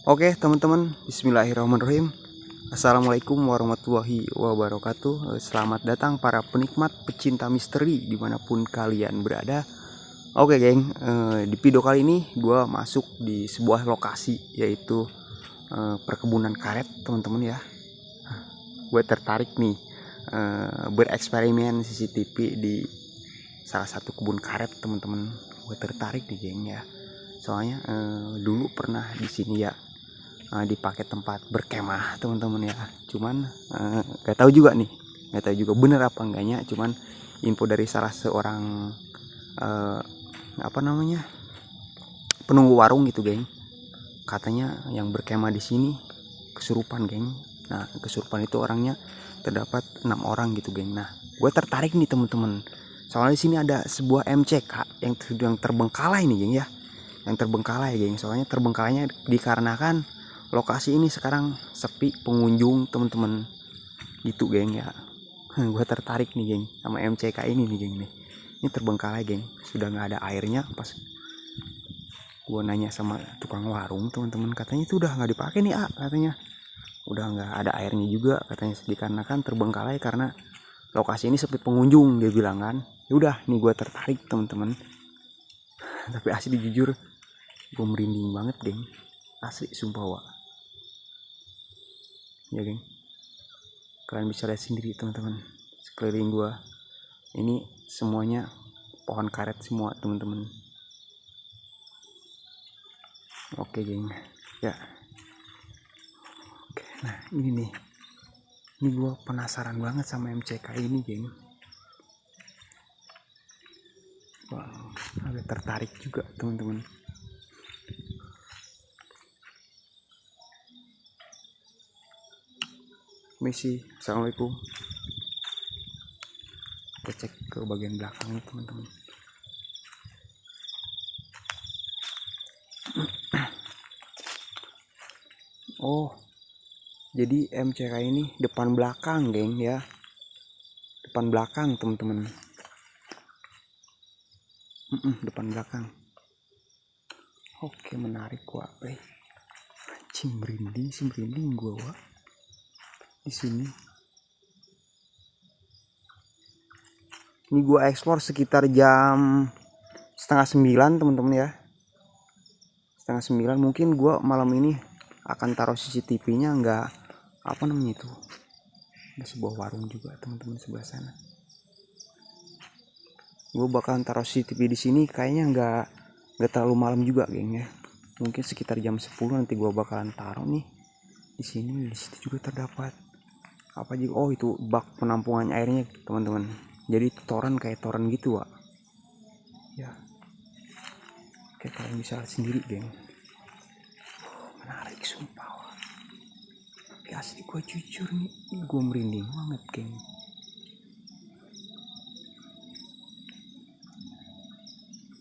Oke teman-teman, bismillahirrahmanirrahim. Assalamualaikum warahmatullahi wabarakatuh. Selamat datang para penikmat pecinta misteri dimanapun kalian berada. Oke geng, di video kali ini gue masuk di sebuah lokasi, yaitu perkebunan karet teman-teman ya. Gue tertarik nih bereksperimen CCTV di salah satu kebun karet teman-teman. Gue tertarik nih geng ya. Soalnya dulu pernah di sini ya dipakai tempat berkemah teman-teman ya. Cuman nggak tahu juga nih, nggak tahu juga bener apa enggaknya. Cuman info dari salah seorang penunggu warung gitu geng, katanya yang berkemah di sini kesurupan geng. Nah kesurupan itu orangnya terdapat 6 orang gitu geng. Nah gue tertarik nih teman-teman, soalnya di sini ada sebuah MCK yang terbengkalai nih geng ya, yang terbengkalai geng. Soalnya terbengkalainya dikarenakan lokasi ini sekarang sepi pengunjung teman-teman gitu geng ya. Gue tertarik nih geng sama MCK ini nih geng nih. Ini terbengkalai geng, sudah nggak ada airnya. Pas gue nanya sama tukang warung teman-teman, katanya itu udah nggak dipakai nih katanya udah nggak ada airnya juga katanya, dikarenakan terbengkalai karena lokasi ini sepi pengunjung dia bilang kan. Ya udah nih gue tertarik teman-teman. Tapi asli jujur gue merinding banget geng, asli sumpah wak ya geng. Kalian bisa lihat sendiri teman-teman, sekeliling gua ini semuanya pohon karet semua teman-teman. Oke geng ya. Oke, nah ini nih, ini gua penasaran banget sama MCK ini geng. Wah, agak tertarik juga teman-teman. Misi, assalamualaikum. Kita cek ke bagian belakang nih teman-teman. Oh, jadi MCK ini depan belakang geng ya, depan belakang teman-teman. Depan belakang. Oke, menarik gua. Anjing merinding gua wak di sini. Ini gua explore sekitar jam 8:30 teman-teman ya. 8:30 mungkin gua malam ini akan taruh CCTV-nya, nggak apa namanya itu, ada sebuah warung juga teman-teman sebelah sana. Gua bakalan taruh CCTV di sini kayaknya nggak terlalu malam juga geng ya. Mungkin sekitar jam 10 nanti gua bakalan taruh nih di sini. Di situ juga terdapat apa juga, oh itu bak penampungan airnya teman-teman. Jadi toren kayak toren gitu Wak ya. Oke, kalian bisa lihat sendiri geng. Menarik sumpah Wak. Tapi asli gue jujur nih, gue merinding banget geng.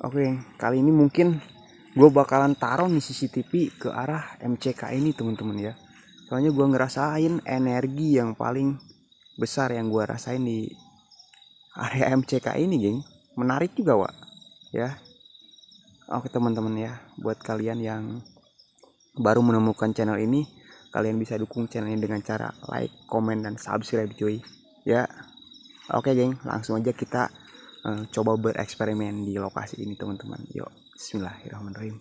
Oke geng, kali ini mungkin gue bakalan taruh nih CCTV ke arah MCK ini teman-teman ya. Soalnya gue ngerasain energi yang paling besar yang gue rasain di area MCK ini geng. Menarik juga Wak ya. Oke teman-teman ya, buat kalian yang baru menemukan channel ini, kalian bisa dukung channel ini dengan cara like, komen, dan subscribe cuy ya. Oke geng, langsung aja kita coba bereksperimen di lokasi ini teman-teman. Yuk, bismillahirrahmanirrahim.